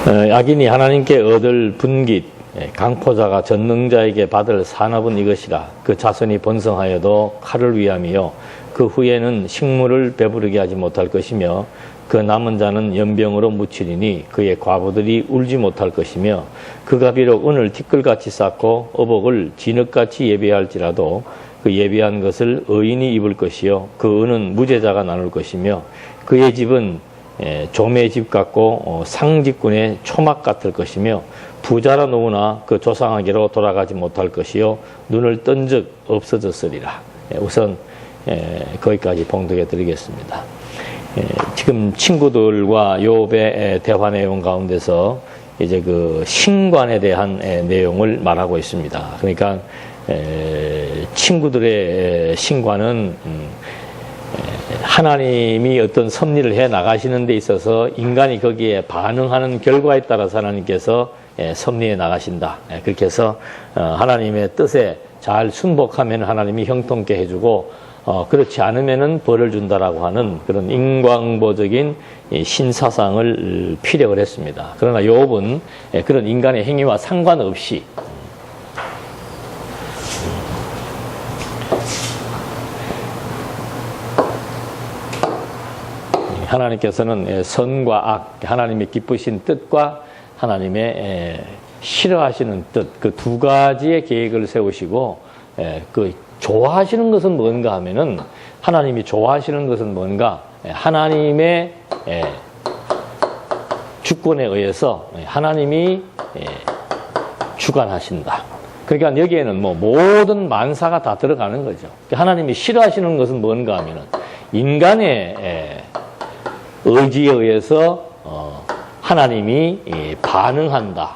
악인이 하나님께 얻을 분깃, 강포자가 전능자에게 받을 산업은 이것이라. 그 자손이 번성하여도 칼을 위함이요 그 후에는 식물을 배부르게 하지 못할 것이며 그 남은 자는 연병으로 묻히리니 그의 과부들이 울지 못할 것이며 그가 비록 은을 티끌같이 쌓고 어복을 진흙같이 예배할지라도 그 예배한 것을 의인이 입을 것이요 그 은은 무죄자가 나눌 것이며 그의 집은 조매의 집 같고 상직군의 초막 같을 것이며 부자라 노우나 그 조상하기로 돌아가지 못할 것이요 눈을 뜬 적 없어졌으리라. 우선 거기까지 봉독해 드리겠습니다. 지금 친구들과 욥의 대화 내용 가운데서 이제 그 신관에 대한 내용을 말하고 있습니다. 그러니까 친구들의 신관은 하나님이 어떤 섭리를 해 나가시는 데 있어서 인간이 거기에 반응하는 결과에 따라서 하나님께서 섭리해 나가신다. 그렇게 해서 하나님의 뜻에 잘 순복하면 하나님이 형통케 해주고 그렇지 않으면은 벌을 준다라고 하는 그런 인광보적인 신사상을 피력을 했습니다. 그러나 욥은 그런 인간의 행위와 상관없이 하나님께서는 선과 악, 하나님의 기쁘신 뜻과 하나님의 싫어하시는 뜻, 그 두 가지의 계획을 세우시고 그 좋아하시는 것은 뭔가 하면은 하나님이 좋아하시는 것은 뭔가 하나님의 주권에 의해서 하나님이 주관하신다. 그러니까 여기에는 뭐 모든 만사가 다 들어가는 거죠. 하나님이 싫어하시는 것은 뭔가 하면은 인간의 의지에 의해서 하나님이 반응한다.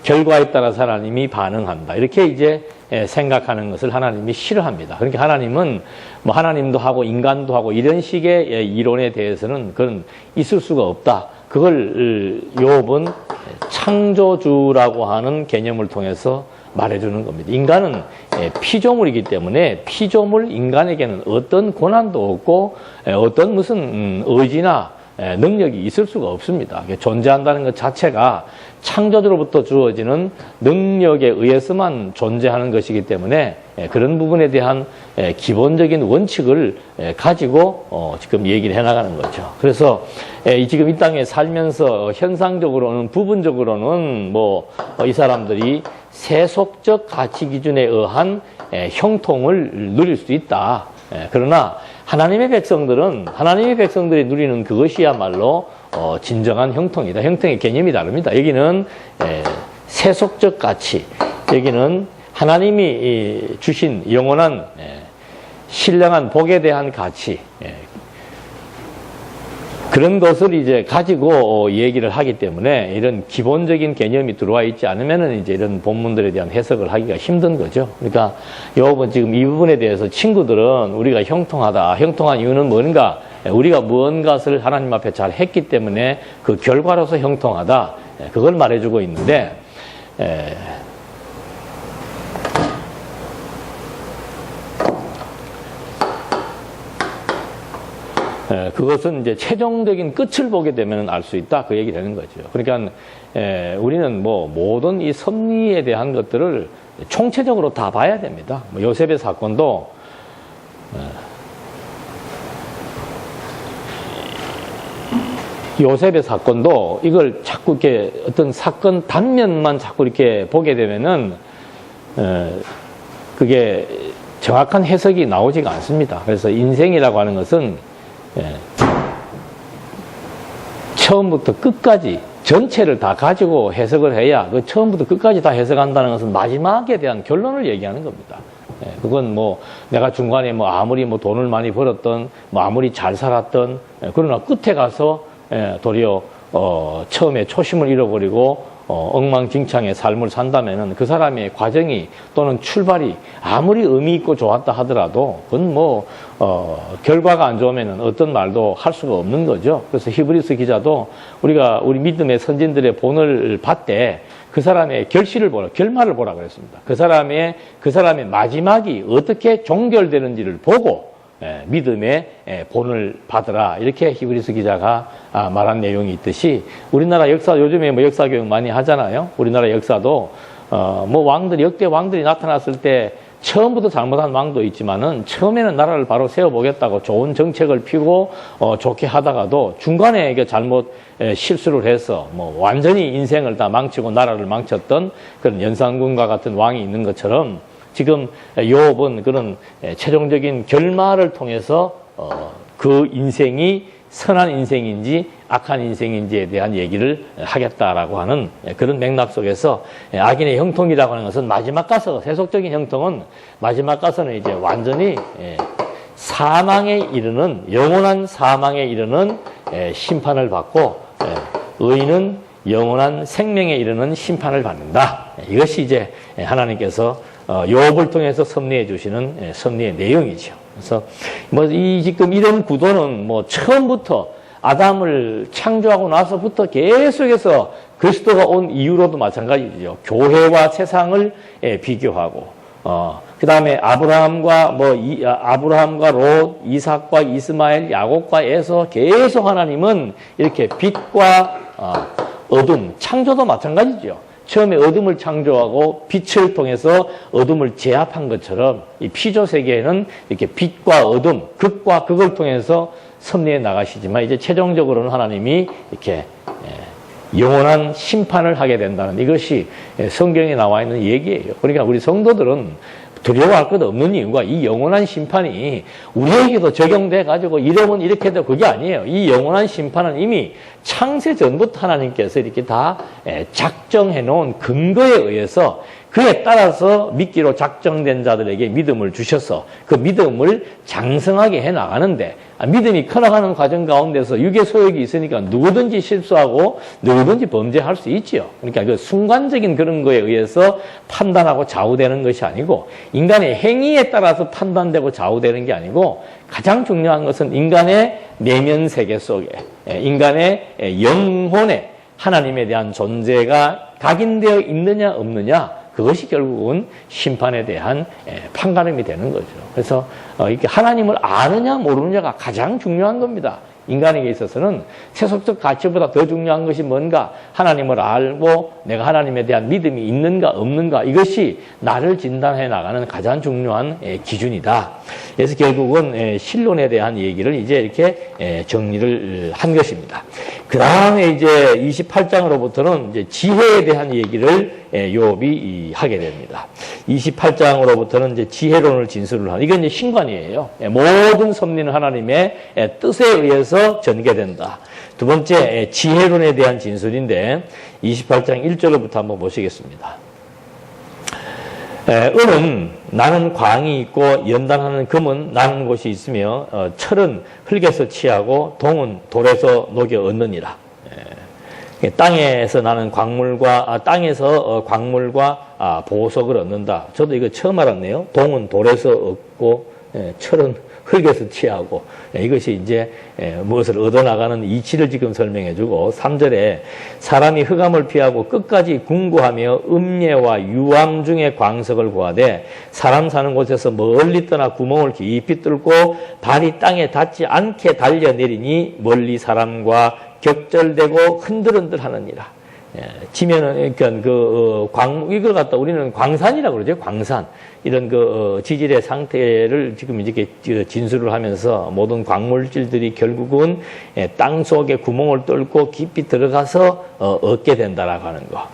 결과에 따라서 하나님이 반응한다. 이렇게 이제 생각하는 것을 하나님이 싫어합니다. 그러니까 하나님은 뭐 하나님도 하고 인간도 하고 이런 식의 이론에 대해서는 그건 있을 수가 없다. 그걸 욥은 창조주라고 하는 개념을 통해서 말해주는 겁니다. 인간은 피조물이기 때문에 피조물 인간에게는 어떤 권한도 없고 어떤 무슨 의지나 능력이 있을 수가 없습니다. 존재한다는 것 자체가 창조주로부터 주어지는 능력에 의해서만 존재하는 것이기 때문에 그런 부분에 대한 기본적인 원칙을 가지고 지금 얘기를 해나가는 거죠. 그래서 지금 이 땅에 살면서 현상적으로는 부분적으로는 뭐 이 사람들이 세속적 가치 기준에 의한 형통을 누릴 수 있다. 그러나 하나님의 백성들이 누리는 그것이야말로 진정한 형통이다. 형통의 개념이 다릅니다. 여기는 세속적 가치, 여기는 하나님이 주신 영원한 신령한 복에 대한 가치, 그런 것을 이제 가지고 얘기를 하기 때문에 이런 기본적인 개념이 들어와 있지 않으면은 이제 이런 본문들에 대한 해석을 하기가 힘든 거죠. 그러니까 욥은 지금 이 부분에 대해서 친구들은 우리가 형통하다. 형통한 이유는 뭔가? 우리가 무언가를 하나님 앞에 잘 했기 때문에 그 결과로서 형통하다. 그걸 말해주고 있는데, 그것은 이제 최종적인 끝을 보게 되면 알 수 있다. 그 얘기 되는 거죠. 그러니까 우리는 뭐 모든 이 섭리에 대한 것들을 총체적으로 다 봐야 됩니다. 뭐 요셉의 사건도 이걸 자꾸 이렇게 어떤 사건 단면만 자꾸 이렇게 보게 되면은 그게 정확한 해석이 나오지가 않습니다. 그래서 인생이라고 하는 것은 처음부터 끝까지 전체를 다 가지고 해석을 해야 그 처음부터 끝까지 다 해석한다는 것은 마지막에 대한 결론을 얘기하는 겁니다. 그건 뭐 내가 중간에 뭐 아무리 뭐 돈을 많이 벌었던 뭐 아무리 잘 살았던 그러나 끝에 가서 도리어 처음에 초심을 잃어버리고 엉망진창의 삶을 산다면은 그 사람의 과정이 또는 출발이 아무리 의미 있고 좋았다 하더라도 그건 뭐 결과가 안 좋으면은 어떤 말도 할 수가 없는 거죠. 그래서 히브리서 기자도 우리 믿음의 선진들의 본을 봤대 그 사람의 결말을 보라 그랬습니다. 그 사람의 마지막이 어떻게 종결되는지를 보고 믿음의 본을 받으라. 이렇게 히브리서 기자가 말한 내용이 있듯이 우리나라 역사 요즘에 뭐 역사 교육 많이 하잖아요. 우리나라 역사도 뭐 왕들이 역대 왕들이 나타났을 때 처음부터 잘못한 왕도 있지만은 처음에는 나라를 바로 세워보겠다고 좋은 정책을 피고 좋게 하다가도 중간에 이게 잘못 실수를 해서 뭐 완전히 인생을 다 망치고 나라를 망쳤던 그런 연산군과 같은 왕이 있는 것처럼 지금 요업은 그런 최종적인 결말을 통해서 그 인생이 선한 인생인지 악한 인생인지에 대한 얘기를 하겠다라고 하는 그런 맥락 속에서 악인의 형통이라고 하는 것은 마지막 가서 세속적인 형통은 마지막 가서는 이제 완전히 사망에 이르는 영원한 사망에 이르는 심판을 받고 의인은 영원한 생명에 이르는 심판을 받는다. 이것이 이제 하나님께서 요업을 통해서 섭리해 주시는 섭리의 내용이죠. 그래서 뭐 이 지금 이런 구도는 뭐 처음부터 아담을 창조하고 나서부터 계속해서 그리스도가 온 이후로도 마찬가지죠. 교회와 세상을 비교하고 그다음에 아브라함과 아브라함과 롯, 이삭과 이스마엘, 야곱과 에서 계속 하나님은 이렇게 빛과 어둠, 창조도 마찬가지죠. 처음에 어둠을 창조하고 빛을 통해서 어둠을 제압한 것처럼 이 피조 세계에는 이렇게 빛과 어둠, 극과 극을 통해서 섭리해 나가시지만 이제 최종적으로는 하나님이 이렇게 영원한 심판을 하게 된다는 이것이 성경에 나와 있는 얘기예요. 그러니까 우리 성도들은 두려워할 것 없는 이유가 이 영원한 심판이 우리에게도 적용돼 가지고 이러면 이렇게 해도 그게 아니에요. 이 영원한 심판은 이미 창세 전부터 하나님께서 이렇게 다 작정해 놓은 근거에 의해서 그에 따라서 믿기로 작정된 자들에게 믿음을 주셔서 그 믿음을 장성하게 해 나가는데 믿음이 커나가는 과정 가운데서 육의 소욕이 있으니까 누구든지 실수하고 누구든지 범죄할 수 있지요. 그러니까 그 순간적인 그런 거에 의해서 판단하고 좌우되는 것이 아니고 인간의 행위에 따라서 판단되고 좌우되는 게 아니고 가장 중요한 것은 인간의 내면 세계 속에 인간의 영혼에 하나님에 대한 존재가 각인되어 있느냐 없느냐 그것이 결국은 심판에 대한 판가름이 되는 거죠. 그래서 이렇게 하나님을 아느냐 모르느냐가 가장 중요한 겁니다. 인간에게 있어서는 세속적 가치보다 더 중요한 것이 뭔가 하나님을 알고 내가 하나님에 대한 믿음이 있는가 없는가 이것이 나를 진단해 나가는 가장 중요한 기준이다. 그래서 결국은 신론에 대한 얘기를 이제 이렇게 정리를 한 것입니다. 그 다음에 이제 28장으로부터는 이제 지혜에 대한 얘기를 요업이 하게 됩니다. 28장으로부터는 이제 지혜론을 진술을 하는 이건 이제 신관이에요. 모든 섭리는 하나님의 뜻에 의해서 전개된다. 두 번째 지혜론에 대한 진술인데 28장 1절부터 한번 보시겠습니다. 은은 나는 광이 있고 연단하는 금은 나는 곳이 있으며 철은 흙에서 취하고 동은 돌에서 녹여 얻느니라. 땅에서 나는 땅에서 광물과 보석을 얻는다. 저도 이거 처음 알았네요. 동은 돌에서 얻고 철은 흙에서 취하고 이것이 이제 무엇을 얻어나가는 이치를 지금 설명해주고 3절에 사람이 흑암을 피하고 끝까지 궁구하며 음예와 유황 중에 광석을 구하되 사람 사는 곳에서 멀리 떠나 구멍을 깊이 뚫고 발이 땅에 닿지 않게 달려내리니 멀리 사람과 격절되고 흔들흔들 하느니라. 지면은, 그러니까, 이걸 갖다 우리는 광산이라고 그러죠. 광산. 이런 지질의 상태를 지금 이렇게 진술을 하면서 모든 광물질들이 결국은 땅 속에 구멍을 뚫고 깊이 들어가서 얻게 된다라고 하는 거.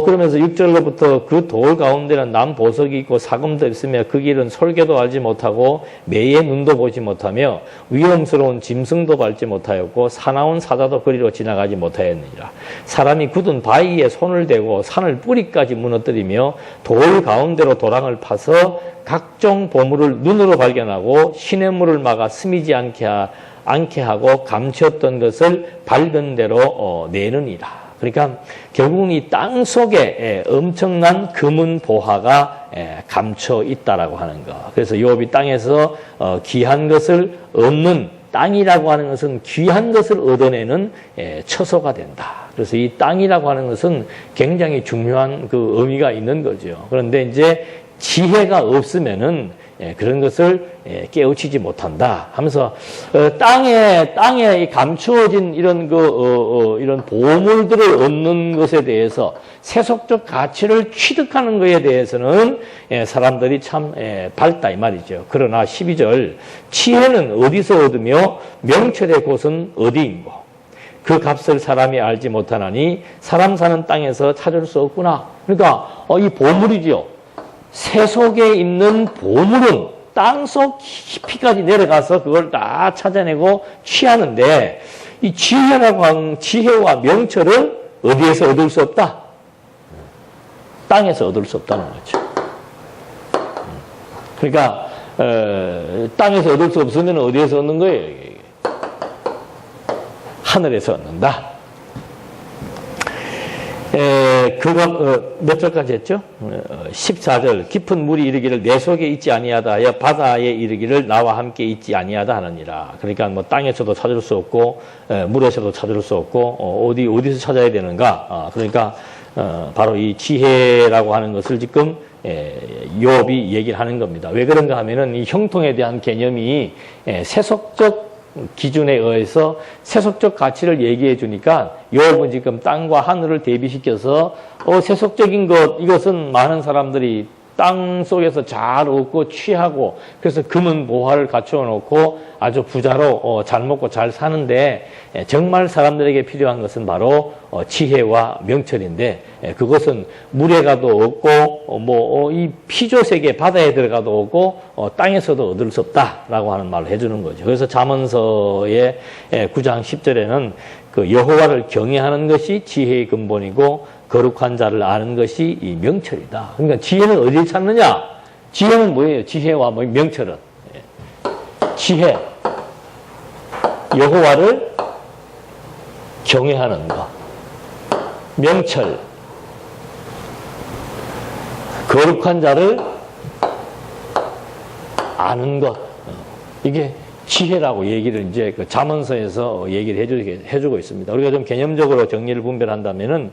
그러면서 6절로부터 그 돌 가운데는 남보석이 있고 사금도 있으며 그 길은 솔개도 알지 못하고 매의 눈도 보지 못하며 위험스러운 짐승도 밟지 못하였고 사나운 사자도 그리로 지나가지 못하였느니라. 사람이 굳은 바위에 손을 대고 산을 뿌리까지 무너뜨리며 돌 가운데로 도랑을 파서 각종 보물을 눈으로 발견하고 시냇물을 막아 스미지 않게 하고 감추었던 것을 밝은 대로 내느니라. 그러니까 결국은 이 땅 속에 엄청난 금은 보화가 감춰 있다라고 하는 거. 그래서 요업이 땅에서 귀한 것을 얻는 땅이라고 하는 것은 귀한 것을 얻어내는 처소가 된다. 그래서 이 땅이라고 하는 것은 굉장히 중요한 그 의미가 있는 거죠. 그런데 이제 지혜가 없으면은 그런 것을 깨우치지 못한다 하면서 땅에 감추어진 이런 이런 보물들을 얻는 것에 대해서 세속적 가치를 취득하는 것에 대해서는 사람들이 참 밝다 이 말이죠. 그러나 12절 지혜는 어디서 얻으며 명철의 곳은 어디인고 그 값을 사람이 알지 못하나니 사람 사는 땅에서 찾을 수 없구나. 그러니까 이 보물이죠. 세속에 있는 보물은 땅속 깊이까지 내려가서 그걸 다 찾아내고 취하는데 이 지혜와 명철은 어디에서 얻을 수 없다? 땅에서 얻을 수 없다는 거죠. 그러니까 땅에서 얻을 수 없으면 어디에서 얻는 거예요? 하늘에서 얻는다. 그가 몇 절까지 했죠? 14절 깊은 물이 이르기를 내 속에 있지 아니하다 하여 바다에 이르기를 나와 함께 있지 아니하다 하느니라. 그러니까 뭐 땅에서도 찾을 수 없고 물에서도 찾을 수 없고 어디서 찾아야 되는가? 그러니까 바로 이 지혜라고 하는 것을 지금 욥이 얘기를 하는 겁니다. 왜 그런가 하면은 이 형통에 대한 개념이 세속적 기준에 의해서 세속적 가치를 얘기해 주니까 욥은 지금 땅과 하늘을 대비시켜서 세속적인 이것은 많은 사람들이 땅 속에서 잘 얻고 취하고 그래서 금은 보화를 갖추어 놓고 아주 부자로 잘 먹고 잘 사는데 정말 사람들에게 필요한 것은 바로 지혜와 명철인데 그것은 물에 가도 없고 이 피조세계 바다에 들어가도 없고 땅에서도 얻을 수 없다라고 하는 말을 해주는 거죠. 그래서 잠언서의 9장 10절에는 그 여호와를 경외하는 것이 지혜의 근본이고 거룩한 자를 아는 것이 이 명철이다. 그러니까 지혜는 어디에 찾느냐? 지혜는 뭐예요? 지혜와 명철은 지혜, 여호와를 경외하는 것, 명철, 거룩한 자를 아는 것. 이게 지혜라고 얘기를 이제 그 잠언서에서 얘기를 해주고 있습니다. 우리가 좀 개념적으로 정리를 분별한다면은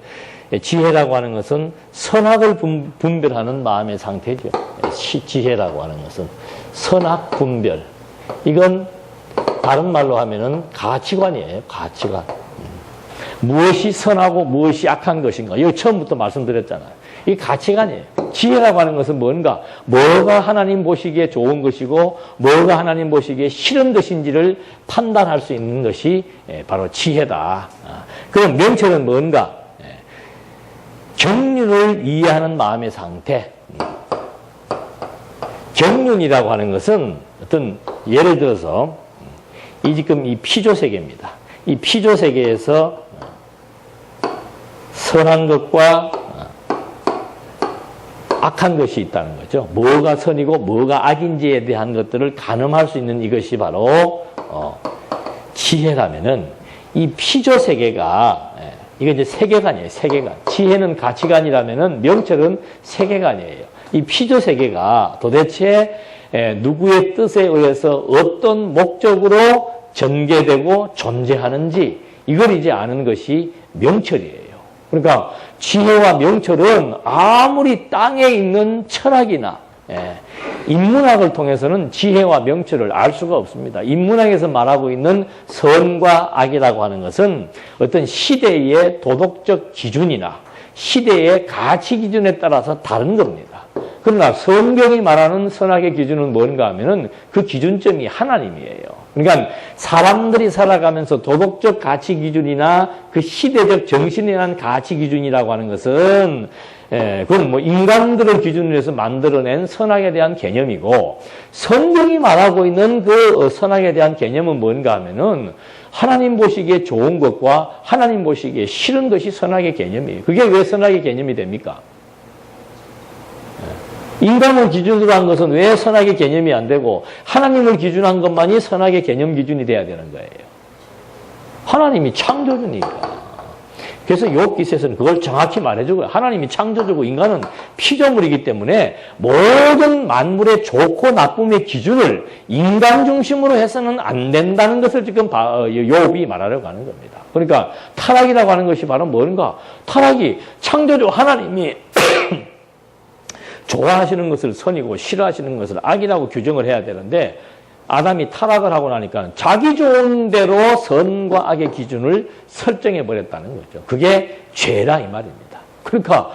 지혜라고 하는 것은 선악을 분별하는 마음의 상태죠. 지혜라고 하는 것은 선악 분별. 이건 다른 말로 하면은 가치관이에요. 가치관. 무엇이 선하고 무엇이 악한 것인가. 이거 처음부터 말씀드렸잖아요. 이 가치관이에요. 지혜라고 하는 것은 뭔가, 뭐가 하나님 보시기에 좋은 것이고, 뭐가 하나님 보시기에 싫은 것인지를 판단할 수 있는 것이 바로 지혜다. 그럼 명철은 뭔가? 경륜을 이해하는 마음의 상태. 경륜이라고 하는 것은 어떤, 예를 들어서, 지금 이 피조세계입니다. 이 피조세계에서 선한 것과 악한 것이 있다는 거죠. 뭐가 선이고 뭐가 악인지에 대한 것들을 가늠할 수 있는 이것이 바로 지혜라면은 이 피조 세계가 이게 이제 세계관이에요. 세계관. 지혜는 가치관이라면은 명철은 세계관이에요. 이 피조 세계가 도대체 누구의 뜻에 의해서 어떤 목적으로 전개되고 존재하는지 이걸 이제 아는 것이 명철이에요. 그러니까 지혜와 명철은 아무리 땅에 있는 철학이나 인문학을 통해서는 지혜와 명철을 알 수가 없습니다. 인문학에서 말하고 있는 선과 악이라고 하는 것은 어떤 시대의 도덕적 기준이나 시대의 가치 기준에 따라서 다른 겁니다. 그러나 성경이 말하는 선악의 기준은 뭔가 하면은 그 기준점이 하나님이에요. 그러니까 사람들이 살아가면서 도덕적 가치 기준이나 그 시대적 정신에 대한 가치 기준이라고 하는 것은 그건 뭐 인간들을 기준으로 해서 만들어낸 선악에 대한 개념이고 성경이 말하고 있는 그 선악에 대한 개념은 뭔가 하면은 하나님 보시기에 좋은 것과 하나님 보시기에 싫은 것이 선악의 개념이에요. 그게 왜 선악의 개념이 됩니까? 인간을 기준으로 한 것은 왜 선악의 개념이 안 되고 하나님을 기준한 것만이 선악의 개념 기준이 돼야 되는 거예요. 하나님이 창조주니까. 그래서 욥기서에서는 그걸 정확히 말해주고요. 하나님이 창조주고 인간은 피조물이기 때문에 모든 만물의 좋고 나쁨의 기준을 인간 중심으로 해서는 안 된다는 것을 지금 욥이 말하려고 하는 겁니다. 그러니까 타락이라고 하는 것이 바로 뭔가? 타락이 창조주 하나님이 좋아하시는 것을 선이고 싫어하시는 것을 악이라고 규정을 해야 되는데 아담이 타락을 하고 나니까 자기 좋은 대로 선과 악의 기준을 설정해 버렸다는 거죠. 그게 죄라 이 말입니다. 그러니까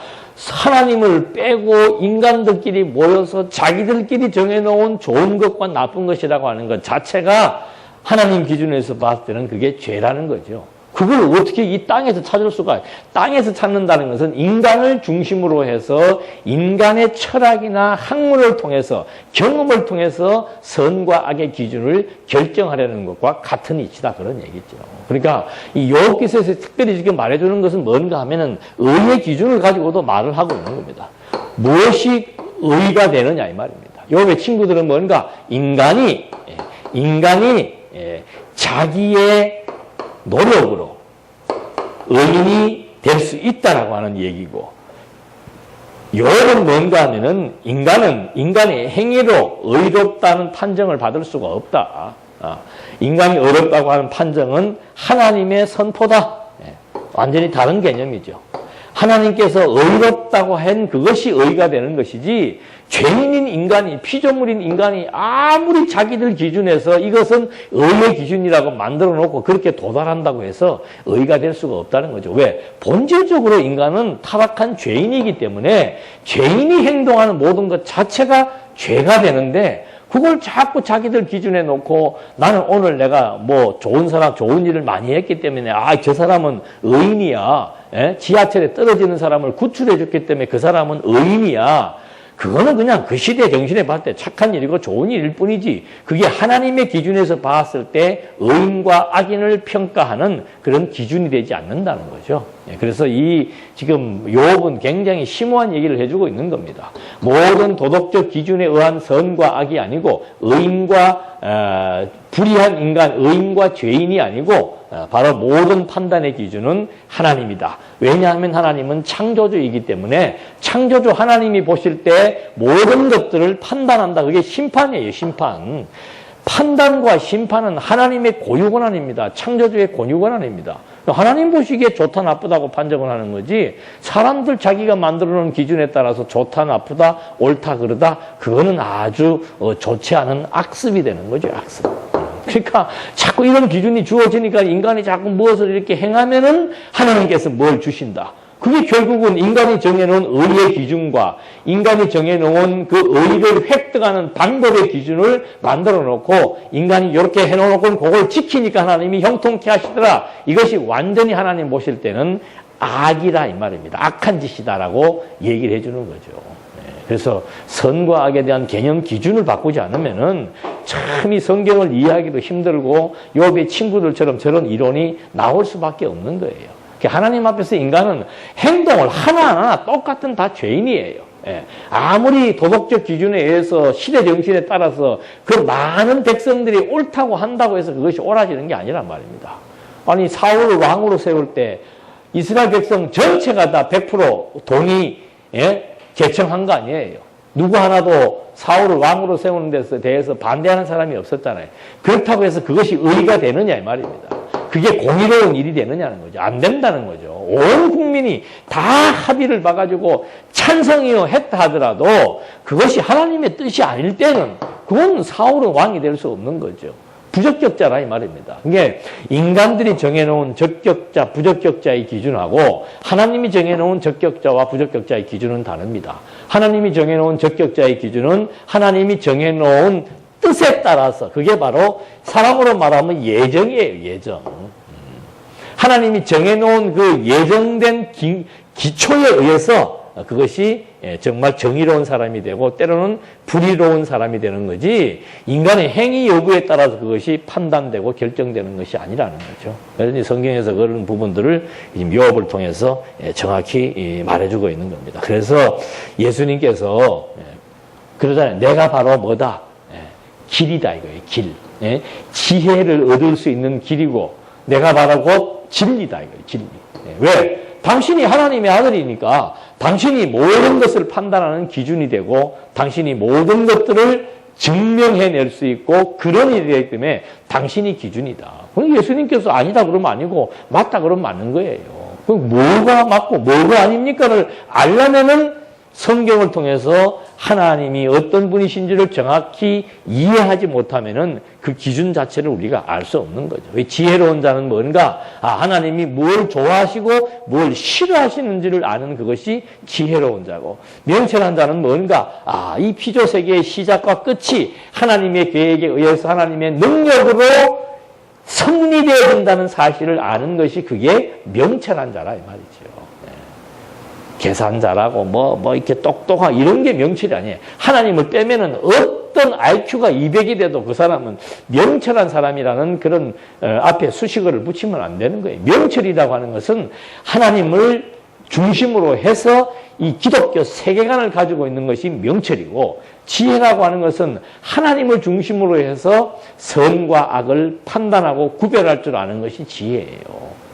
하나님을 빼고 인간들끼리 모여서 자기들끼리 정해놓은 좋은 것과 나쁜 것이라고 하는 것 자체가 하나님 기준에서 봤을 때는 그게 죄라는 거죠. 그걸 어떻게 이 땅에서 찾을 수가, 땅에서 찾는다는 것은 인간을 중심으로 해서 인간의 철학이나 학문을 통해서 경험을 통해서 선과 악의 기준을 결정하려는 것과 같은 이치다 그런 얘기죠. 그러니까 이 욥기서에서 특별히 지금 말해주는 것은 뭔가 하면은 의의 기준을 가지고도 말을 하고 있는 겁니다. 무엇이 의가 되느냐 이 말입니다. 욥의 친구들은 뭔가 인간이 자기의 노력으로 의인이 될 수 있다라고 하는 얘기고, 욥은 뭔가 하면은 인간의 행위로 의롭다는 판정을 받을 수가 없다. 인간이 의롭다고 하는 판정은 하나님의 선포다. 완전히 다른 개념이죠. 하나님께서 의롭다고 한 그것이 의가 되는 것이지, 죄인인 인간이, 피조물인 인간이 아무리 자기들 기준에서 이것은 의의 기준이라고 만들어 놓고 그렇게 도달한다고 해서 의가 될 수가 없다는 거죠. 왜? 본질적으로 인간은 타락한 죄인이기 때문에 죄인이 행동하는 모든 것 자체가 죄가 되는데, 그걸 자꾸 자기들 기준에 놓고 나는 오늘 내가 뭐 좋은 사람, 좋은 일을 많이 했기 때문에 저 사람은 의인이야. 지하철에 떨어지는 사람을 구출해 줬기 때문에 그 사람은 의인이야. 그거는 그냥 그 시대 정신에 봤을 때 착한 일이고 좋은 일일 뿐이지, 그게 하나님의 기준에서 봤을 때 의인과 악인을 평가하는 그런 기준이 되지 않는다는 거죠. 그래서 이 지금 욥은 굉장히 심오한 얘기를 해주고 있는 겁니다. 모든 도덕적 기준에 의한 선과 악이 아니고 의인과 불의한 인간, 의인과 죄인이 아니고 바로 모든 판단의 기준은 하나님이다. 왜냐하면 하나님은 창조주이기 때문에 창조주 하나님이 보실 때 모든 것들을 판단한다. 그게 심판이에요, 심판. 판단과 심판은 하나님의 고유권한입니다. 창조주의 고유권한입니다. 하나님 보시기에 좋다 나쁘다고 판정을 하는 거지, 사람들 자기가 만들어 놓은 기준에 따라서 좋다 나쁘다 옳다 그러다, 그거는 아주 좋지 않은 악습이 되는 거죠, 악습. 그러니까 자꾸 이런 기준이 주어지니까 인간이 자꾸 무엇을 이렇게 행하면은 하나님께서 뭘 주신다. 그게 결국은 인간이 정해놓은 의의 기준과 인간이 정해놓은 그 의를 획득하는 방법의 기준을 만들어 놓고 인간이 이렇게 해놓고 그걸 지키니까 하나님이 형통케 하시더라. 이것이 완전히 하나님 보실 때는 악이라 이 말입니다. 악한 짓이다라고 얘기를 해주는 거죠. 그래서 선과 악에 대한 개념 기준을 바꾸지 않으면은 참 이 성경을 이해하기도 힘들고 욥의 친구들처럼 저런 이론이 나올 수밖에 없는 거예요. 하나님 앞에서 인간은 행동을 하나하나 똑같은 다 죄인이에요. 아무리 도덕적 기준에 의해서 시대 정신에 따라서 그 많은 백성들이 옳다고 한다고 해서 그것이 옳아지는 게 아니란 말입니다. 아니 사울을 왕으로 세울 때 이스라엘 백성 전체가 다 100% 동의 제청한 거 아니에요. 누구 하나도 사울을 왕으로 세우는 데서 대해서 반대하는 사람이 없었잖아요. 그렇다고 해서 그것이 의가 되느냐 이 말입니다. 그게 공의로운 일이 되느냐는 거죠. 안 된다는 거죠. 온 국민이 다 합의를 봐가지고 찬성이요 했다 하더라도 그것이 하나님의 뜻이 아닐 때는 그건 사울은 왕이 될 수 없는 거죠. 부적격자라 이 말입니다. 이게 인간들이 정해놓은 적격자, 부적격자의 기준하고 하나님이 정해놓은 적격자와 부적격자의 기준은 다릅니다. 하나님이 정해놓은 적격자의 기준은 하나님이 정해놓은 뜻에 따라서, 그게 바로 사람으로 말하면 예정이에요, 예정. 하나님이 정해놓은 그 예정된 기초에 의해서 그것이 정말 정의로운 사람이 되고 때로는 불의로운 사람이 되는 거지, 인간의 행위 여부에 따라서 그것이 판단되고 결정되는 것이 아니라는 거죠. 그래서 성경에서 그런 부분들을 욥을 통해서 정확히 말해주고 있는 겁니다. 그래서 예수님께서 그러잖아요. 내가 바로 뭐다? 길이다 이거예요. 길. 지혜를 얻을 수 있는 길이고 내가 바로 곧 진리다 이거예요. 진리. 왜? 당신이 하나님의 아들이니까 당신이 모든 것을 판단하는 기준이 되고 당신이 모든 것들을 증명해낼 수 있고 그런 일이 되기 때문에 당신이 기준이다. 예수님께서 아니다 그러면 아니고 맞다 그러면 맞는 거예요. 뭐가 맞고 뭐가 아닙니까를 알려면은 성경을 통해서 하나님이 어떤 분이신지를 정확히 이해하지 못하면은 그 기준 자체를 우리가 알 수 없는 거죠. 지혜로운 자는 뭔가? 하나님이 뭘 좋아하시고 뭘 싫어하시는지를 아는 그것이 지혜로운 자고, 명철한 자는 뭔가? 이 피조 세계의 시작과 끝이 하나님의 계획에 의해서 하나님의 능력으로 성립되어진다는 사실을 아는 것이 그게 명철한 자라 이 말이죠. 계산자라고 이렇게 똑똑한 이런 게 명철이 아니에요. 하나님을 빼면은 어떤 IQ가 200이 돼도 그 사람은 명철한 사람이라는 그런 앞에 수식어를 붙이면 안 되는 거예요. 명철이라고 하는 것은 하나님을 중심으로 해서 이 기독교 세계관을 가지고 있는 것이 명철이고, 지혜라고 하는 것은 하나님을 중심으로 해서 선과 악을 판단하고 구별할 줄 아는 것이 지혜예요.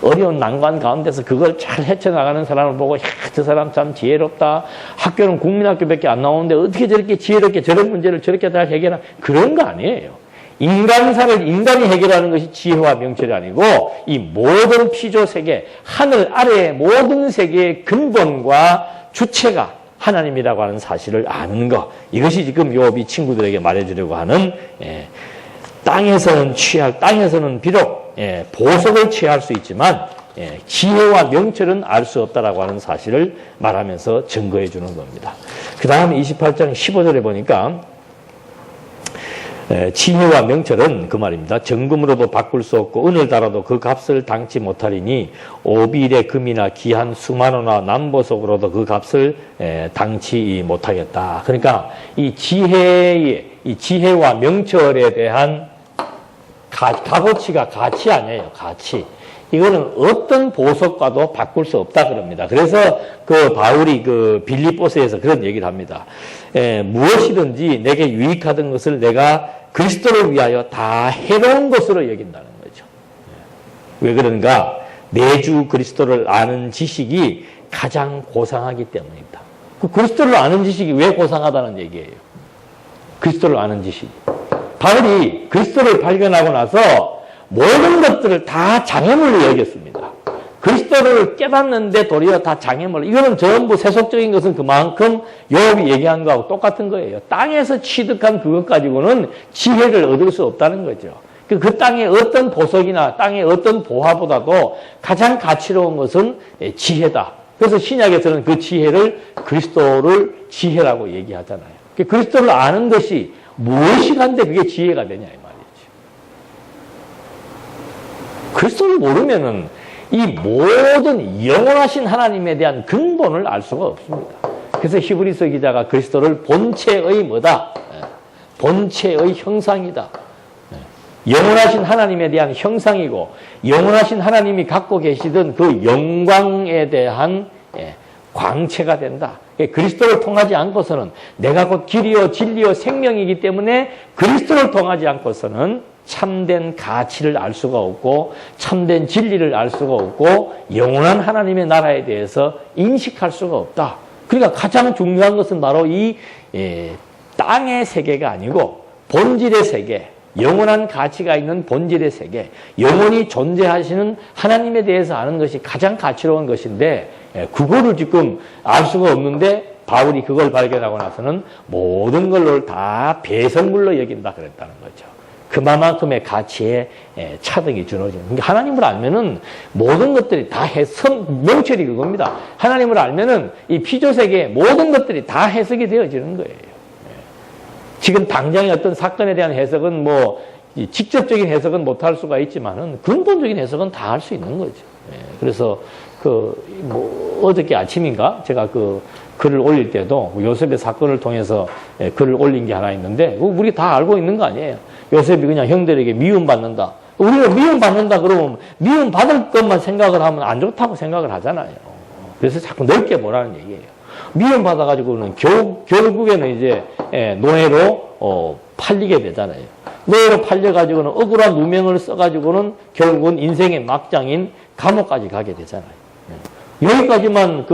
어려운 난관 가운데서 그걸 잘 헤쳐나가는 사람을 보고, 저 사람 참 지혜롭다. 학교는 국민학교밖에 안 나오는데 어떻게 저렇게 지혜롭게 저런 문제를 저렇게 잘 해결하나? 그런 거 아니에요. 인간사를 인간이 해결하는 것이 지혜와 명철이 아니고, 이 모든 피조 세계, 하늘 아래의 모든 세계의 근본과 주체가 하나님이라고 하는 사실을 아는 것. 이것이 지금 욥이 친구들에게 말해주려고 하는, 땅에서는 비록 보석을 취할 수 있지만 지혜와 명철은 알 수 없다라고 하는 사실을 말하면서 증거해 주는 겁니다. 그 다음 28장 15절에 보니까 지혜와 명철은 그 말입니다. 정금으로도 바꿀 수 없고 은을 달아도 그 값을 당치 못하리니 오빌의 금이나 귀한 수만호나 남보석으로도 그 값을 당치 못하겠다. 그러니까 이 지혜와 명철에 대한 값어치가 가치 아니에요. 가치. 이거는 어떤 보석과도 바꿀 수 없다 그럽니다. 그래서 그 바울이 그 빌립보서에서 그런 얘기를 합니다. 무엇이든지 내게 유익하던 것을 내가 그리스도를 위하여 다 해로운 것으로 여긴다는 거죠. 왜 그런가? 내주 그리스도를 아는 지식이 가장 고상하기 때문입니다. 그 그리스도를 아는 지식이 왜 고상하다는 얘기예요? 그리스도를 아는 지식이. 바울이 그리스도를 발견하고 나서 모든 것들을 다 장애물로 여겼습니다. 그리스도를 깨닫는데 도리어 다 장애물. 이거는 전부 세속적인 것은 그만큼 욥이 얘기한 거하고 똑같은 거예요. 땅에서 취득한 그것 가지고는 지혜를 얻을 수 없다는 거죠. 그 땅의 어떤 보석이나 땅의 어떤 보화보다도 가장 가치로운 것은 지혜다. 그래서 신약에서는 그 지혜를 그리스도를 지혜라고 얘기하잖아요. 그리스도를 아는 것이 무엇이 간데 그게 지혜가 되냐 이 말이죠. 그리스도를 모르면은 이 모든 영원하신 하나님에 대한 근본을 알 수가 없습니다. 그래서 히브리서 기자가 그리스도를 본체의 뭐다? 본체의 형상이다. 영원하신 하나님에 대한 형상이고, 영원하신 하나님이 갖고 계시던 그 영광에 대한 광채가 된다. 그리스도를 통하지 않고서는, 내가 곧 길이요 진리요 생명이기 때문에 그리스도를 통하지 않고서는 참된 가치를 알 수가 없고 참된 진리를 알 수가 없고 영원한 하나님의 나라에 대해서 인식할 수가 없다. 그러니까 가장 중요한 것은 바로 이 땅의 세계가 아니고 본질의 세계, 영원한 가치가 있는 본질의 세계, 영원히 존재하시는 하나님에 대해서 아는 것이 가장 가치로운 것인데, 그거를 지금 알 수가 없는데 바울이 그걸 발견하고 나서는 모든 걸로 다 배설물로 여긴다 그랬다는 거죠. 그만큼의 가치에 차등이 주어지는. 그러니까 하나님을 알면은 모든 것들이 다 명철이 그겁니다. 하나님을 알면은 이 피조세계의 모든 것들이 다 해석이 되어지는 거예요. 지금 당장의 어떤 사건에 대한 해석은 직접적인 해석은 못할 수가 있지만은 근본적인 해석은 다 할 수 있는 거죠. 그래서 어저께 아침인가 제가 글을 올릴 때도 요셉의 사건을 통해서 글을 올린 게 하나 있는데, 우리 다 알고 있는 거 아니에요. 요셉이 그냥 형들에게 미움받는다. 우리가 미움받는다 그러면 미움받을 것만 생각을 하면 안 좋다고 생각을 하잖아요. 그래서 자꾸 넓게 보라는 얘기예요. 미움받아가지고는 결국에는 이제 노예로 팔리게 되잖아요. 노예로 팔려가지고는 억울한 누명을 써가지고는 결국은 인생의 막장인 감옥까지 가게 되잖아요. 여기까지만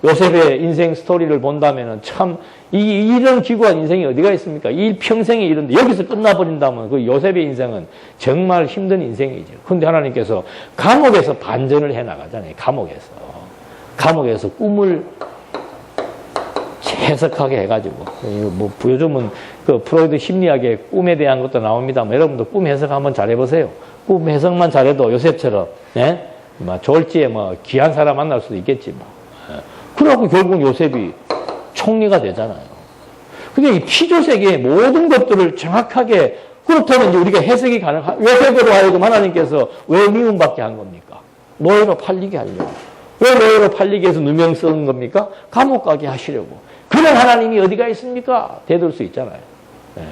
요셉의 인생 스토리를 본다면은 참, 이런 기구한 인생이 어디가 있습니까? 이 평생이 이런데 여기서 끝나버린다면 그 요셉의 인생은 정말 힘든 인생이죠. 근데 하나님께서 감옥에서 반전을 해 나가잖아요. 감옥에서 꿈을 해석하게 해가지고 뭐 요즘은 그 프로이드 심리학의 꿈에 대한 것도 나옵니다. 뭐 여러분도 꿈 해석 한번 잘 해보세요. 꿈 해석만 잘해도 요셉처럼 예? 뭐 졸지에 뭐 귀한 사람 만날 수도 있겠지 뭐. 예. 그래갖고 결국 요셉이 총리가 되잖아요. 근데 이 피조세계의 모든 것들을 정확하게 그렇다면 이제 우리가 해석이 가능한 요셉으로 하여금 하나님께서 왜 미움받게 한 겁니까? 노예로 팔리게 하려고. 왜 노예로 팔리게 해서 누명 쓰는 겁니까? 감옥 가게 하시려고. 그런 하나님이 어디가 있습니까? 대들 수 있잖아요. 예.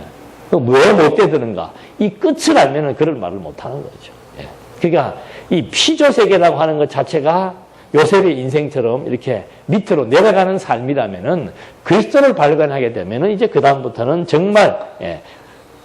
왜 못 대드는가? 이 끝을 알면은 그런 말을 못 하는 거죠. 예. 그러니까 이 피조세계라고 하는 것 자체가 요셉의 인생처럼 이렇게 밑으로 내려가는 삶이라면은 그리스도를 발견하게 되면은 이제 그다음부터는 정말 예.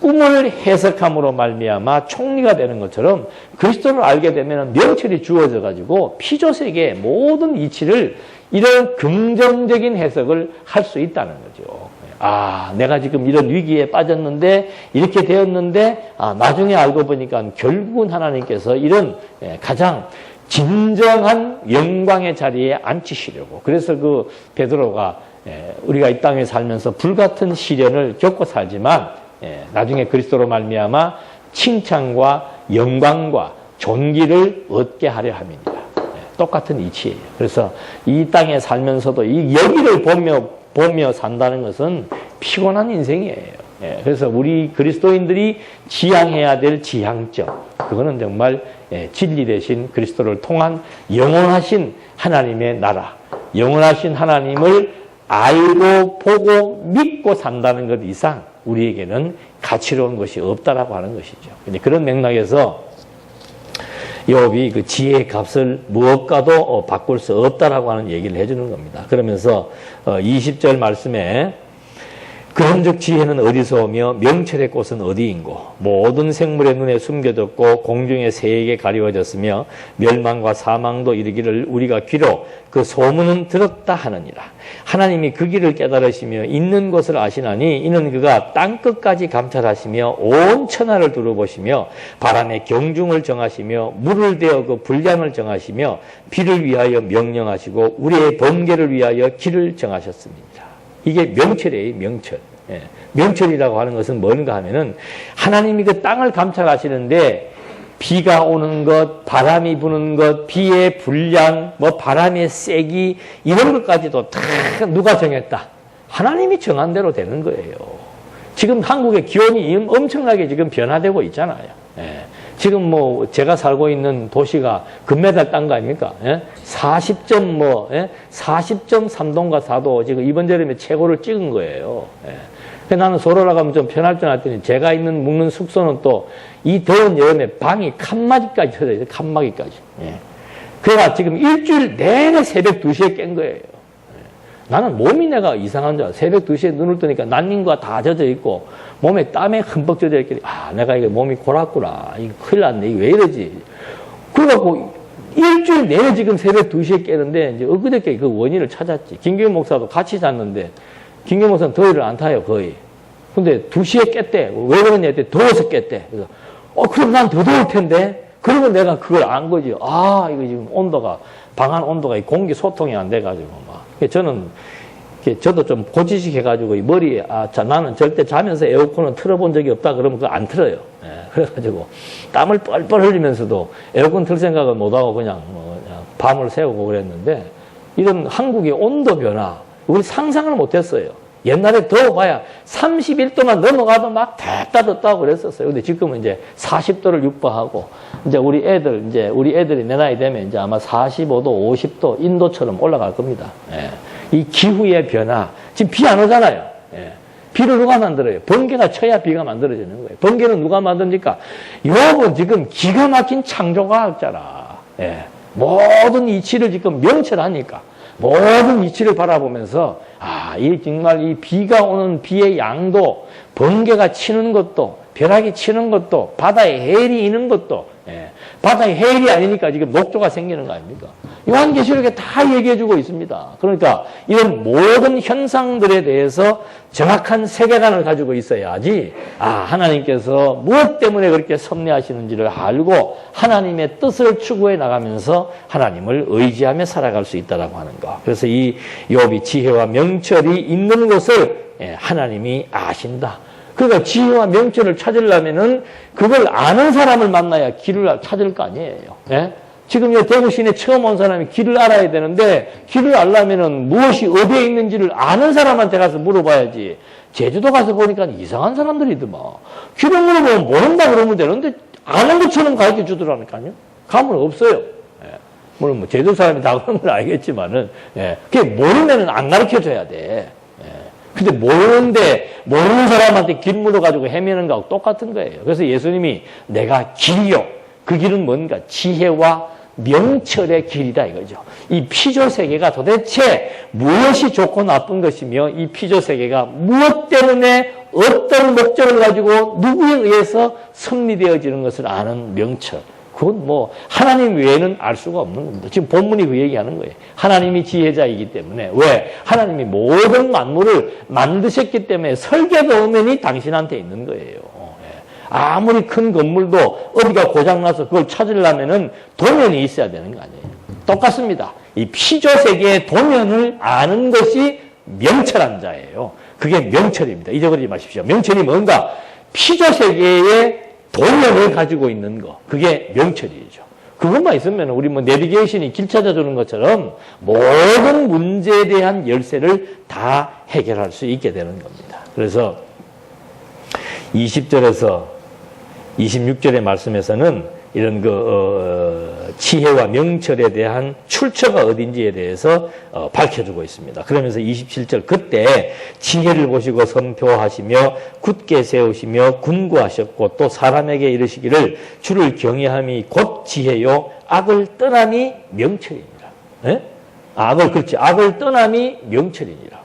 꿈을 해석함으로 말미암아 총리가 되는 것처럼 그리스도를 알게 되면 명철이 주어져 가지고 피조세계의 모든 이치를 이런 긍정적인 해석을 할 수 있다는 거죠. 아, 내가 지금 이런 위기에 빠졌는데 이렇게 되었는데 나중에 알고 보니까 결국은 하나님께서 이런 가장 진정한 영광의 자리에 앉히시려고. 그래서 그 베드로가 우리가 이 땅에 살면서 불같은 시련을 겪고 살지만 나중에 그리스도로 말미암아 칭찬과 영광과 존귀를 얻게 하려 함이니라. 똑같은 이치예요. 그래서 이 땅에 살면서도 이 여기를 보며 산다는 것은 피곤한 인생이에요. 그래서 우리 그리스도인들이 지향해야 될 지향점, 그거는 정말 진리 대신 그리스도를 통한 영원하신 하나님의 나라, 영원하신 하나님을 알고 보고 믿고 산다는 것 이상 우리에게는 가치로운 것이 없다라고 하는 것이죠. 그런 맥락에서 욥이 그 지혜의 값을 무엇과도 바꿀 수 없다라고 하는 얘기를 해주는 겁니다. 그러면서 20절 말씀에 그런즉 지혜는 어디서 오며 명철의 꽃은 어디인고 모든 생물의 눈에 숨겨졌고 공중의 새에게 가리워졌으며 멸망과 사망도 이르기를 우리가 귀로 그 소문은 들었다 하느니라. 하나님이 그 길을 깨달으시며 있는 것을 아시나니 이는 그가 땅끝까지 감찰하시며 온 천하를 두루보시며 바람의 경중을 정하시며 물을 대어 그 분량을 정하시며 비를 위하여 명령하시고 우리의 번개를 위하여 길을 정하셨습니다. 이게 명철이에요, 명철. 예. 명철이라고 하는 것은 뭔가 하면은 하나님이 그 땅을 감찰하시는데 비가 오는 것, 바람이 부는 것, 비의 분량, 뭐 바람의 세기 이런 것까지도 다 누가 정했다? 하나님이 정한 대로 되는 거예요. 지금 한국의 기온이 엄청나게 지금 변화되고 있잖아요. 예. 지금 뭐 제가 살고 있는 도시가 금메달 딴 거 아닙니까? 예? 40.3도인가 4도 지금 이번 여름에 최고를 찍은 거예요. 예. 나는 서울에 가면 좀 편할 줄 알았더니 제가 있는 묵는 숙소는 또 이 더운 여름에 방이 칸막이까지 쳐져 있어요. 칸막이까지. 예. 그래가 지금 일주일 내내 새벽 2시에 깬 거예요. 나는 몸이 내가 이상한 줄 알아. 새벽 2시에 눈을 뜨니까 난닝과 다 젖어 있고 몸에 땀에 흠뻑 젖어 있길래 내가 이게 몸이 골았구나. 이거 큰일 났네. 이거 왜 이러지? 그래갖고 일주일 내내 지금 새벽 2시에 깨는데 이제 엊그저께 그 원인을 찾았지. 김규현 목사도 같이 잤는데 김규현 목사는 더위를 안 타요, 거의. 근데 2시에 깼대. 왜 그러냐 했더니 더워서 깼대. 그래서 그럼 난 더 더울 텐데? 그러면 내가 그걸 안 거지. 이거 지금 온도가 방 안 온도가 공기 소통이 안 돼가지고 막. 저도 좀 고지식 해가지고 이 머리에 나는 절대 자면서 에어컨은 틀어본 적이 없다 그러면 그거 안 틀어요. 예, 그래가지고 땀을 뻘뻘 흘리면서도 에어컨 틀 생각을 못하고 그냥 밤을 새우고 그랬는데 이런 한국의 온도 변화 우리 상상을 못했어요. 옛날에 더워봐야 31도만 넘어가도 막 덥다 그랬었어요. 근데 지금은 이제 40도를 육박하고 이제 우리 애들이 내 나이 되면 이제 아마 45도, 50도 인도처럼 올라갈 겁니다. 예. 이 기후의 변화. 지금 비 안 오잖아요. 예. 비를 누가 만들어요? 번개가 쳐야 비가 만들어지는 거예요. 번개는 누가 만듭니까? 욥은 지금 기가 막힌 창조과학자라. 예. 모든 이치를 지금 명철하니까. 모든 이치를 바라보면서 이 정말 이 비가 오는 비의 양도 번개가 치는 것도 벼락이 치는 것도 바다에 해일이 있는 것도 바다에 해일이 아니니까 지금 녹조가 생기는 거 아닙니까? 요한계시록에 다 얘기해주고 있습니다. 그러니까 이런 모든 현상들에 대해서 정확한 세계관을 가지고 있어야지 하나님께서 무엇 때문에 그렇게 섭리하시는지를 알고 하나님의 뜻을 추구해 나가면서 하나님을 의지하며 살아갈 수 있다라고 하는 거. 그래서 이 욥이 지혜와 명철이 있는 것을 하나님이 아신다. 그러니까 지혜와 명철을 찾으려면은 그걸 아는 사람을 만나야 길을 찾을 거 아니에요. 예? 지금 이 대구 시내 처음 온 사람이 길을 알아야 되는데 길을 알려면은 무엇이 어디에 있는지를 아는 사람한테 가서 물어봐야지. 제주도 가서 보니까 이상한 사람들이더만. 길을 물어보면 모른다 그러면 되는데 아는 것처럼 가르쳐 주더라니까요. 감은 없어요. 예. 물론 뭐 제주도 사람이 다 그런 건 알겠지만은 그게 모르면은 안 가르쳐 줘야 돼. 근데 모르는 사람한테 길 물어가지고 헤매는 거하고 똑같은 거예요. 그래서 예수님이 내가 길이요. 그 길은 뭔가? 지혜와 명철의 길이다 이거죠. 이 피조 세계가 도대체 무엇이 좋고 나쁜 것이며 이 피조 세계가 무엇 때문에 어떤 목적을 가지고 누구에 의해서 섭리되어지는 것을 아는 명철. 그건 뭐 하나님 외에는 알 수가 없는 겁니다. 지금 본문이 그 얘기하는 거예요. 하나님이 지혜자이기 때문에. 왜? 하나님이 모든 만물을 만드셨기 때문에 설계도면이 당신한테 있는 거예요. 아무리 큰 건물도 어디가 고장나서 그걸 찾으려면은 도면이 있어야 되는 거 아니에요. 똑같습니다. 이 피조 세계의 도면을 아는 것이 명철한 자예요. 그게 명철입니다. 잊어버리지 마십시오. 명철이 뭔가? 피조 세계의 도면을 가지고 있는 거. 그게 명철이죠. 그것만 있으면 우리 뭐 내비게이션이 길 찾아주는 것처럼 모든 문제에 대한 열쇠를 다 해결할 수 있게 되는 겁니다. 그래서 20절에서 26절의 말씀에서는 이런 지혜와 명철에 대한 출처가 어딘지에 대해서 밝혀주고 있습니다. 그러면서 27절 그때 지혜를 보시고 선표하시며 굳게 세우시며 군구하셨고 또 사람에게 이르시기를 주를 경외함이 곧 지혜요 악을 떠남이 명철이니라. 예? 악을 떠남이 명철이니라.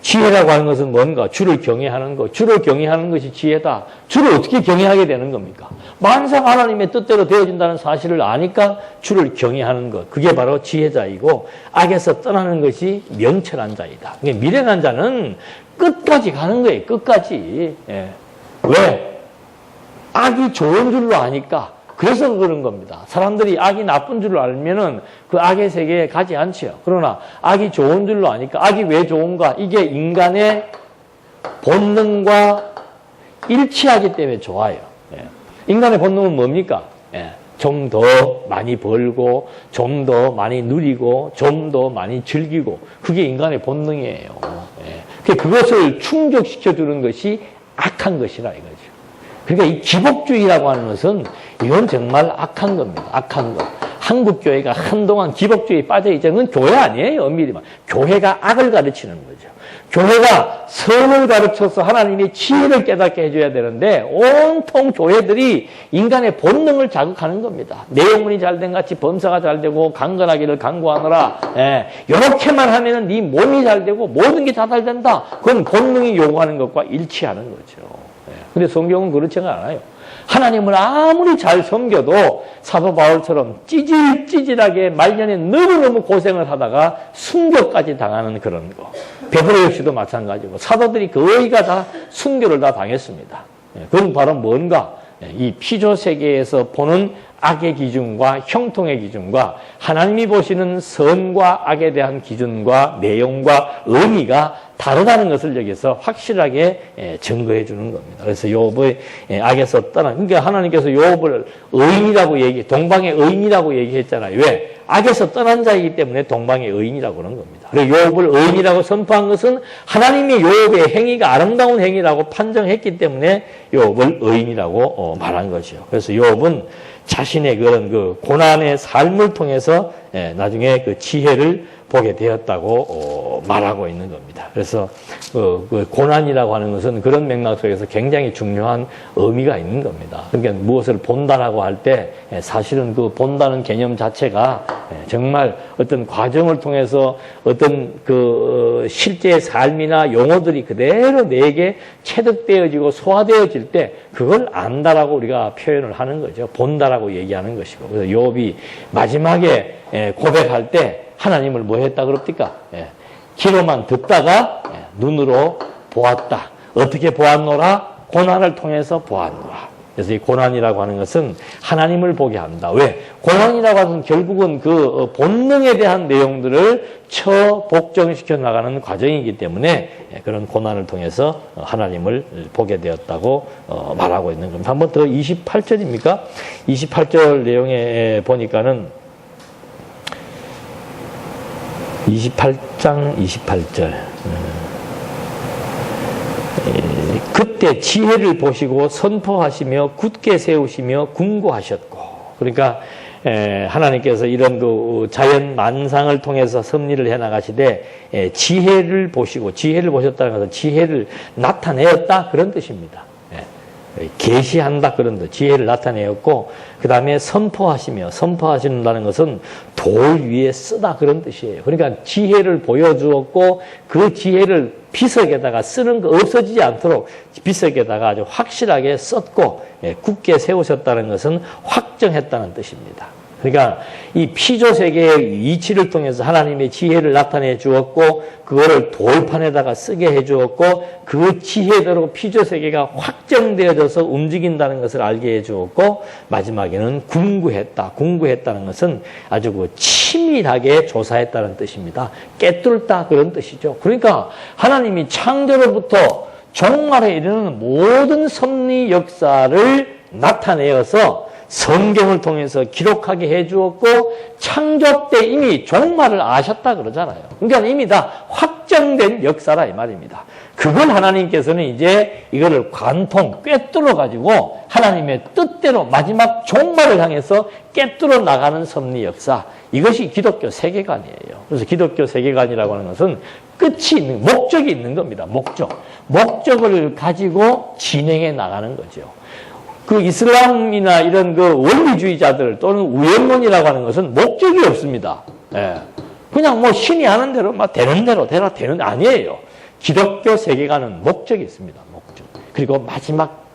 지혜라고 하는 것은 뭔가? 주를 경외하는 것. 주를 경외하는 것이 지혜다. 주를 어떻게 경외하게 되는 겁니까? 만상 하나님의 뜻대로 되어진다는 사실을 아니까 주를 경외하는 것. 그게 바로 지혜자이고 악에서 떠나는 것이 명철한 자이다. 미련한 자는 끝까지 가는 거예요. 끝까지. 예. 왜? 악이 좋은 줄로 아니까. 그래서 그런 겁니다. 사람들이 악이 나쁜 줄을 알면은 그 악의 세계에 가지 않지요. 그러나 악이 좋은 줄로 아니까 악이 왜 좋은가? 이게 인간의 본능과 일치하기 때문에 좋아요. 예. 인간의 본능은 뭡니까? 좀 더 많이 벌고, 좀 더 많이 누리고, 좀 더 많이 즐기고, 그게 인간의 본능이에요. 그것을 충족시켜주는 것이 악한 것이라 이거죠. 그러니까 이 기복주의라고 하는 것은 이건 정말 악한 겁니다. 악한 것. 한국 교회가 한동안 기복주의에 빠져 있죠. 그건 교회 아니에요. 엄밀히 말하면. 교회가 악을 가르치는 거죠. 교회가 선을 가르쳐서 하나님의 지혜를 깨닫게 해줘야 되는데 온통 교회들이 인간의 본능을 자극하는 겁니다. 내용문이 잘된 같이 범사가 잘되고 강건하기를 강구하느라 이렇게만 하면은 네 몸이 잘되고 모든 게 다 잘된다. 그건 본능이 요구하는 것과 일치하는 거죠. 근데 성경은 그렇지가 않아요. 하나님을 아무리 잘 섬겨도 사도 바울처럼 찌질찌질하게 말년에 너무너무 고생을 하다가 순교까지 당하는 그런 거. 베드로 역시도 마찬가지고 사도들이 거의가 다 순교를 다 당했습니다. 그건 바로 뭔가? 이 피조 세계에서 보는 악의 기준과 형통의 기준과 하나님이 보시는 선과 악에 대한 기준과 내용과 의미가 다르다는 것을 여기서 확실하게 증거해 주는 겁니다. 그래서 욥의 악에서 떠난, 그러니까 하나님께서 욥을 의인이라고 동방의 의인이라고 얘기했잖아요. 왜? 악에서 떠난 자이기 때문에 동방의 의인이라고 그런 겁니다. 그리고 욥을 의인이라고 선포한 것은 하나님이 욥의 행위가 아름다운 행위라고 판정했기 때문에 욥을 의인이라고 말한 것이요. 그래서 욥은 자신의 그런 그 고난의 삶을 통해서 나중에 그 지혜를 보게 되었다고 말하고 있는 겁니다. 그래서 그 고난이라고 하는 것은 그런 맥락 속에서 굉장히 중요한 의미가 있는 겁니다. 그러니까 무엇을 본다라고 할 때 사실은 그 본다는 개념 자체가 정말 어떤 과정을 통해서 어떤 그 실제 삶이나 용어들이 그대로 내게 체득되어지고 소화되어질 때 그걸 안다라고 우리가 표현을 하는 거죠. 본다라고 얘기하는 것이고. 그래서 욥이 마지막에 고백할 때 하나님을 뭐 했다 그럽니까? 귀로만 듣다가 눈으로 보았다. 어떻게 보았노라? 고난을 통해서 보았노라. 그래서 이 고난이라고 하는 것은 하나님을 보게 한다. 왜? 고난이라고 하는 결국은 그 본능에 대한 내용들을 복종시켜 나가는 과정이기 때문에 그런 고난을 통해서 하나님을 보게 되었다고 말하고 있는 겁니다. 한번 더 28절입니까? 28절 내용에 보니까는 28장 28절 그때 지혜를 보시고 선포하시며 굳게 세우시며 궁고하셨고 그러니까 하나님께서 이런 그 자연 만상을 통해서 섭리를 해나가시되 지혜를 보시고 지혜를 보셨다는 것은 지혜를 나타내었다 그런 뜻입니다. 계시한다 그런 뜻, 지혜를 나타내었고 그 다음에 선포하신다는 것은 돌 위에 쓰다 그런 뜻이에요. 그러니까 지혜를 보여주었고 그 지혜를 비석에다가 쓰는 거 없어지지 않도록 비석에다가 아주 확실하게 썼고 굳게 세우셨다는 것은 확정했다는 뜻입니다. 그러니까 이 피조 세계의 이치를 통해서 하나님의 지혜를 나타내 주었고 그거를 돌판에다가 쓰게 해 주었고 그 지혜대로 피조 세계가 확정되어져서 움직인다는 것을 알게 해 주었고 마지막에는 궁구했다. 궁구했다는 것은 아주 그 치밀하게 조사했다는 뜻입니다. 깨뚫다 그런 뜻이죠. 그러니까 하나님이 창조로부터 종말에 이르는 모든 섭리 역사를 나타내어서 성경을 통해서 기록하게 해주었고 창조 때 이미 종말을 아셨다 그러잖아요. 그러니까 이미 다 확정된 역사라 이 말입니다. 그걸 하나님께서는 이제 이거를 관통 꿰뚫어 가지고 하나님의 뜻대로 마지막 종말을 향해서 꿰뚫어 나가는 섭리 역사, 이것이 기독교 세계관이에요. 그래서 기독교 세계관이라고 하는 것은 끝이 있는, 목적이 있는 겁니다. 목적을 가지고 진행해 나가는 거죠. 그 이슬람이나 이런 그 원리주의자들 또는 우연론이라고 하는 것은 목적이 없습니다. 그냥 뭐 신이 하는 대로 막 되는 대로 되는 아니에요. 기독교 세계관은 목적이 있습니다. 목적. 그리고 마지막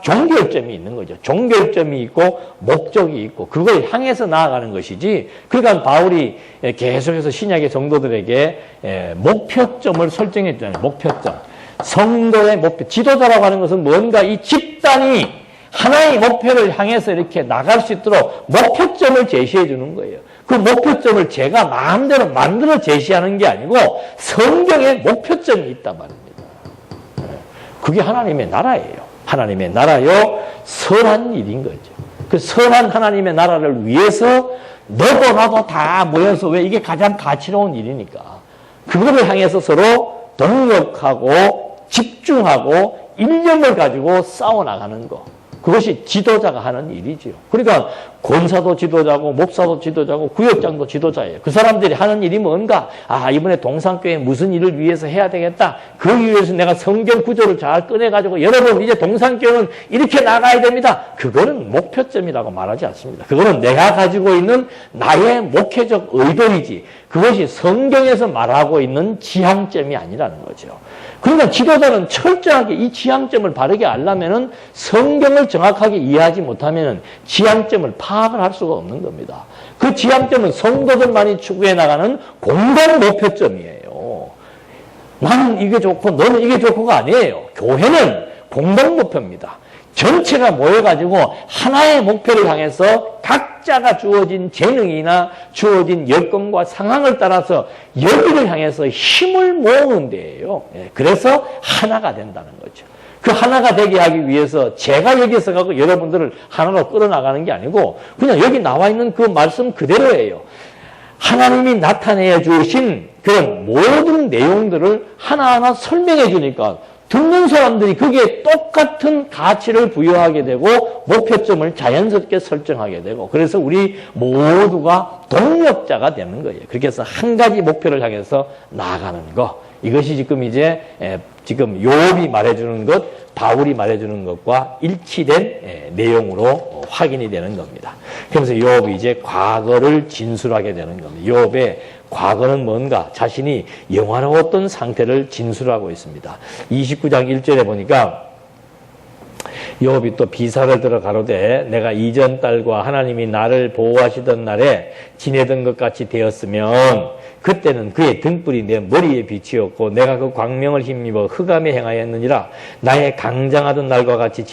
종결점이 있는 거죠. 종결점이 있고 목적이 있고 그걸 향해서 나아가는 것이지. 그러니까 바울이 계속해서 신약의 성도들에게 목표점을 설정했잖아요. 목표점. 성도의 목표, 지도자라고 하는 것은 뭔가 이 집단이 하나의 목표를 향해서 이렇게 나갈 수 있도록 목표점을 제시해 주는 거예요. 그 목표점을 제가 마음대로 만들어 제시하는 게 아니고 성경에 목표점이 있단 말입니다. 그게 하나님의 나라예요. 하나님의 나라요, 선한 일인 거죠. 그 선한 하나님의 나라를 위해서 너도 나도 다 모여서 왜 이게 가장 가치로운 일이니까 그거를 향해서 서로 동력하고 집중하고 일념을 가지고 싸워나가는 거. 그것이 지도자가 하는 일이지요. 그러니까 권사도 지도자고 목사도 지도자고 구역장도 지도자예요. 그 사람들이 하는 일이 뭔가? 이번에 동산교회 무슨 일을 위해서 해야 되겠다. 그 위해서 내가 성경 구조를 잘 꺼내가지고 여러분 이제 동산교회는 이렇게 나가야 됩니다. 그거는 목표점이라고 말하지 않습니다. 그거는 내가 가지고 있는 나의 목회적 의도이지 그것이 성경에서 말하고 있는 지향점이 아니라는 거죠. 그러니까 지도자는 철저하게 이 지향점을 바르게 알려면은 성경을 정확하게 이해하지 못하면은 지향점을 파악을 할 수가 없는 겁니다. 그 지향점은 성도들만이 추구해 나가는 공동 목표점이에요. 나는 이게 좋고 너는 이게 좋고가 아니에요. 교회는 공동 목표입니다. 전체가 모여가지고 하나의 목표를 향해서 각자가 주어진 재능이나 주어진 여건과 상황을 따라서 여기를 향해서 힘을 모으는 데예요. 그래서 하나가 된다는 거죠. 그 하나가 되게 하기 위해서 제가 여기서 가고 여러분들을 하나로 끌어나가는 게 아니고 그냥 여기 나와 있는 그 말씀 그대로예요. 하나님이 나타내 주신 그런 모든 내용들을 하나하나 설명해 주니까 듣는 사람들이 거기에 똑같은 가치를 부여하게 되고 목표점을 자연스럽게 설정하게 되고 그래서 우리 모두가 동력자가 되는 거예요. 그렇게 해서 한 가지 목표를 향해서 나아가는 거. 이것이 지금 이제 지금 욥이 말해주는 것, 바울이 말해주는 것과 일치된 내용으로 확인이 되는 겁니다. 그러면서 욥이 이제 과거를 진술하게 되는 겁니다. 욥의 과거는 뭔가 자신이 영화로웠던 상태를 진술하고 있습니다. 29장 1절에 보니까 욥이 또 비사를 들어 가로되 내가 이전 딸과 하나님이 나를 보호하시던 날에 지내던 것 같이 되었으면 그때는 그의 등불이 내 머리에 빛이었고 내가 그 광명을 힘입어 흑암에 행하였느니라. 나의 강장하던 날과 같이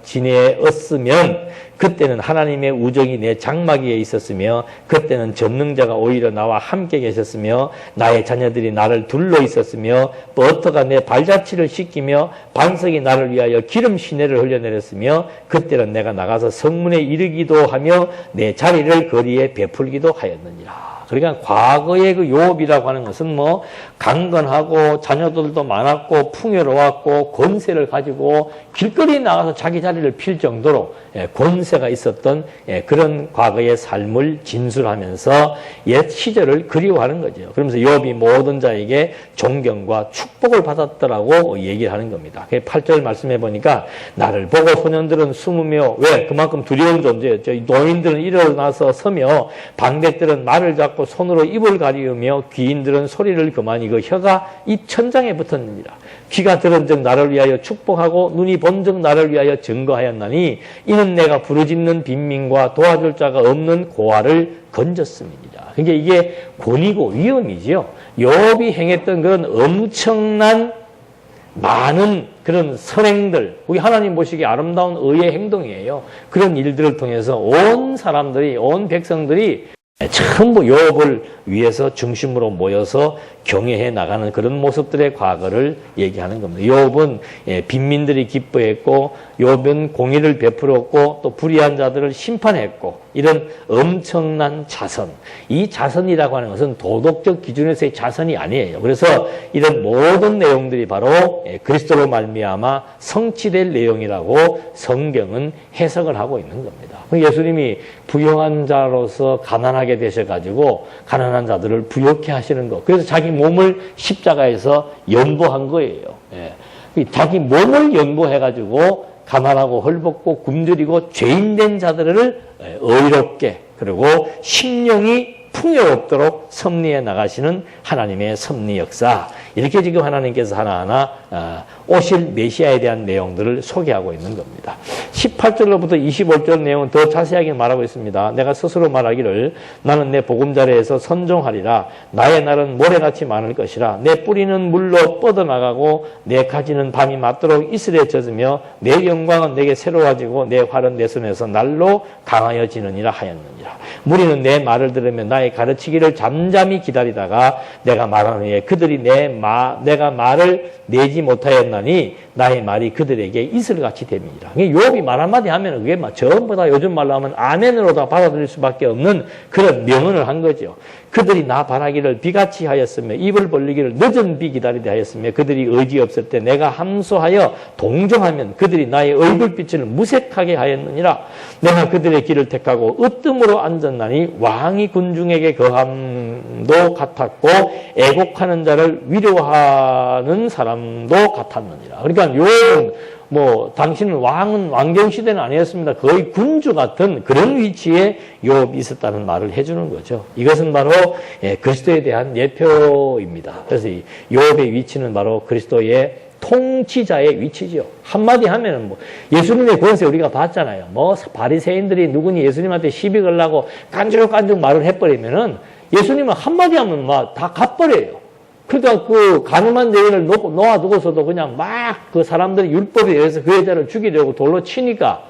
지내었으면 그때는 하나님의 우정이 내 장막위에 있었으며 그때는 전능자가 오히려 나와 함께 계셨으며 나의 자녀들이 나를 둘러 있었으며 버터가 내 발자취를 씻기며 반석이 나를 위하여 기름 시내를 흘려내렸으며 그때는 내가 나가서 성문에 이르기도 하며 내 자리를 거리에 베풀기도 하였느니라. 그러니까 과거의 그 욥이라고 하는 것은 뭐 강건하고 자녀들도 많았고 풍요로웠고 권세를 가지고 길거리에 나가서 자기 자리를 필 정도로 권세가 있었던 그런 과거의 삶을 진술하면서 옛 시절을 그리워하는 거죠. 그러면서 욥이 모든 자에게 존경과 축복을 받았더라고 얘기를 하는 겁니다. 8절 말씀해 보니까 나를 보고 소년들은 숨으며 왜 그만큼 두려운 존재였죠. 노인들은 일어나서 서며 방백들은 말을 잡고 손으로 입을 가리우며 귀인들은 소리를 그만이 그 혀가 입 천장에 붙었느니라. 귀가 들은 즉 나를 위하여 축복하고 눈이 본 즉 나를 위하여 증거하였나니 이는 내가 부르짖는 빈민과 도와줄 자가 없는 고아를 건졌음이니라. 그러니까 이게 권위고 위험이지요. 욥이 행했던 그런 엄청난 많은 그런 선행들, 우리 하나님 보시기에 아름다운 의의 행동이에요. 그런 일들을 통해서 온 사람들이, 온 백성들이 전부 욥을 위해서 중심으로 모여서 경외해 나가는 그런 모습들의 과거를 얘기하는 겁니다. 욥은 빈민들이 기뻐했고 욥은 공의를 베풀었고 또 불의한 자들을 심판했고 이런 엄청난 자선. 이 자선이라고 하는 것은 도덕적 기준에서의 자선이 아니에요. 그래서 이런 모든 내용들이 바로 그리스도로 말미암아 성취될 내용이라고 성경은 해석을 하고 있는 겁니다. 예수님이 부유한 자로서 가난하게 되셔가지고 가난한 자들을 부욕해 하시는 것. 그래서 자기 몸을 십자가에서 연보한 거예요. 자기 몸을 연보해가지고 가난하고 헐벗고 굶주리고 죄인된 자들을 의롭게 그리고 심령이 풍요롭도록 섭리해 나가시는 하나님의 섭리 역사. 이렇게 지금 하나님께서 하나하나 오실 메시아에 대한 내용들을 소개하고 있는 겁니다. 18절로부터 25절 내용은 더 자세하게 말하고 있습니다. 내가 스스로 말하기를 나는 내 보금자리에서 선종하리라. 나의 날은 모래같이 많을 것이라. 내 뿌리는 물로 뻗어나가고 내 가지는 밤이 맞도록 이슬에 젖으며 내 영광은 내게 새로워지고 내 활은 내 손에서 날로 강하여지느니라 하였느니라. 무리는 내 말을 들으면 나의 가르치기를 잠잠히 기다리다가 내가 말한 후에 그들이 내가 말을 내지 못하였나니 나의 말이 그들에게 이슬같이 됨이니라. 욥이 말 한마디 하면 그게 전부 다 요즘 말로 하면 아멘으로 다 받아들일 수밖에 없는 그런 명언을 한 거죠. 그들이 나 바라기를 비같이 하였으며 입을 벌리기를 늦은 비 기다리게 하였으며 그들이 의지 없을 때 내가 함소하여 동정하면 그들이 나의 얼굴빛을 무색하게 하였느니라. 내가 그들의 길을 택하고 으뜸으로 앉았나니 왕이 군중에게 거함도 같았고 애곡하는 자를 위로하는 사람도 같았느니라. 그러니까 욥은 당신은 왕정시대는 아니었습니다. 거의 군주 같은 그런 위치에 욥이 있었다는 말을 해주는 거죠. 이것은 바로 그리스도에 대한 예표입니다. 그래서 이 욥의 위치는 바로 그리스도의 통치자의 위치죠. 한마디 하면은 예수님의 권세 우리가 봤잖아요. 바리새인들이 누구니 예수님한테 시비 걸라고 깐죽깐죽 말을 해버리면은 예수님은 한마디 하면 다 갚버려요. 그러니까 그 가늠한 여인을 놓아두고서도 그냥 막 그 사람들이 율법에 의해서 그 여자를 죽이려고 돌로 치니까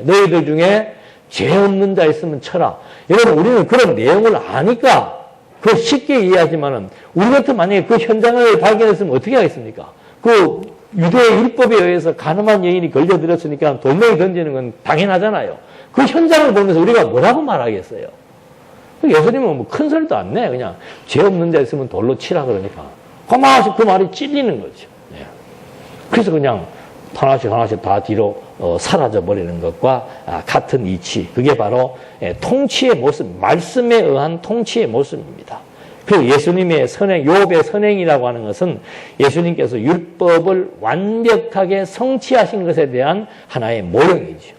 너희들 중에 죄 없는 자 있으면 쳐라. 여러분 우리는 그런 내용을 아니까 그 쉽게 이해하지만은 우리 같은 만약에 그 현장을 발견했으면 어떻게 하겠습니까? 그 유대의 율법에 의해서 가늠한 여인이 걸려들었으니까 돌멩이 던지는 건 당연하잖아요. 그 현장을 보면서 우리가 뭐라고 말하겠어요? 예수님은 큰 소리도 안 내. 그냥 죄 없는 자 있으면 돌로 치라 그러니까. 그 말이 찔리는 거죠. 그래서 그냥 하나씩 하나씩 다 뒤로 사라져버리는 것과 같은 이치. 그게 바로 통치의 모습, 말씀에 의한 통치의 모습입니다. 그리고 예수님의 선행, 욥의 선행이라고 하는 것은 예수님께서 율법을 완벽하게 성취하신 것에 대한 하나의 모형이죠.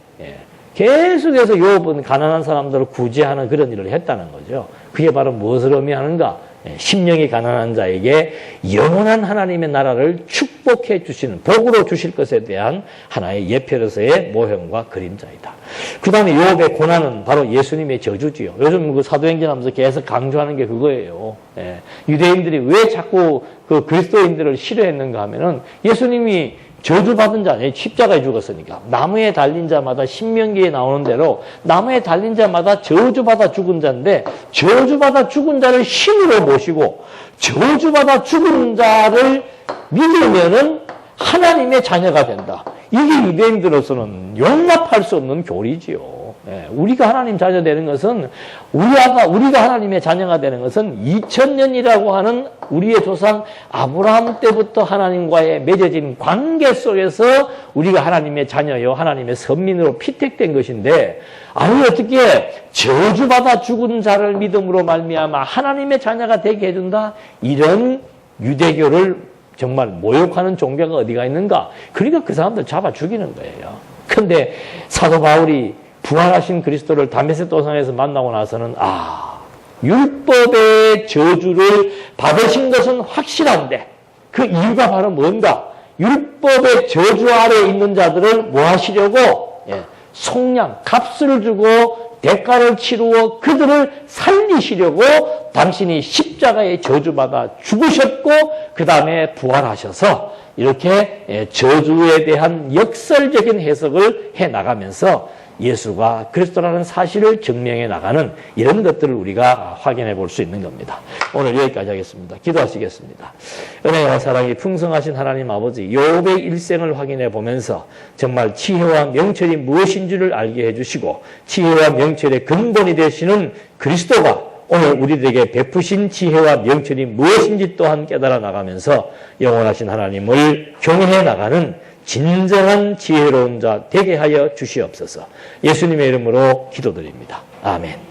계속해서 욥은 가난한 사람들을 구제하는 그런 일을 했다는 거죠. 그게 바로 무엇을 의미하는가? 심령이 가난한 자에게 영원한 하나님의 나라를 축복해 주시는, 복으로 주실 것에 대한 하나의 예표로서의 모형과 그림자이다. 그 다음에 욥의 고난은 바로 예수님의 저주지요. 요즘 그 사도행전 하면서 계속 강조하는 게 그거예요. 유대인들이 왜 자꾸 그 그리스도인들을 싫어했는가 하면은 예수님이 저주받은 자네, 십자가에 죽었으니까. 나무에 달린 자마다 신명기에 나오는 대로 나무에 달린 자마다 저주받아 죽은 자인데, 저주받아 죽은 자를 신으로 모시고 저주받아 죽은 자를 믿으면은 하나님의 자녀가 된다. 이게 유대인들로서는 용납할 수 없는 교리지요. 우리가 하나님 자녀 되는 것은, 우리가 하나님의 자녀가 되는 것은 2000년이라고 하는 우리의 조상 아브라함 때부터 하나님과의 맺어진 관계 속에서 우리가 하나님의 자녀요, 하나님의 선민으로 피택된 것인데, 아니 어떻게 저주받아 죽은 자를 믿음으로 말미암아 하나님의 자녀가 되게 해준다? 이런 유대교를 정말 모욕하는 종교가 어디가 있는가? 그러니까 그 사람들 잡아 죽이는 거예요. 근데 사도 바울이 부활하신 그리스도를 다메섹 도상에서 만나고 나서는 율법의 저주를 받으신 것은 확실한데 그 이유가 바로 뭔가? 율법의 저주 아래에 있는 자들을 뭐 하시려고? 속량, 값을 주고 대가를 치루어 그들을 살리시려고 당신이 십자가에 저주받아 죽으셨고 그 다음에 부활하셔서 이렇게 저주에 대한 역설적인 해석을 해나가면서 예수가 그리스도라는 사실을 증명해 나가는 이런 것들을 우리가 확인해 볼 수 있는 겁니다. 오늘 여기까지 하겠습니다. 기도하시겠습니다. 은혜와 사랑이 풍성하신 하나님 아버지, 욥의 일생을 확인해 보면서 정말 지혜와 명철이 무엇인지를 알게 해주시고 지혜와 명철의 근본이 되시는 그리스도가 오늘 우리들에게 베푸신 지혜와 명철이 무엇인지 또한 깨달아 나가면서 영원하신 하나님을 경외해 나가는 진정한 지혜로운 자 되게 하여 주시옵소서. 예수님의 이름으로 기도드립니다. 아멘.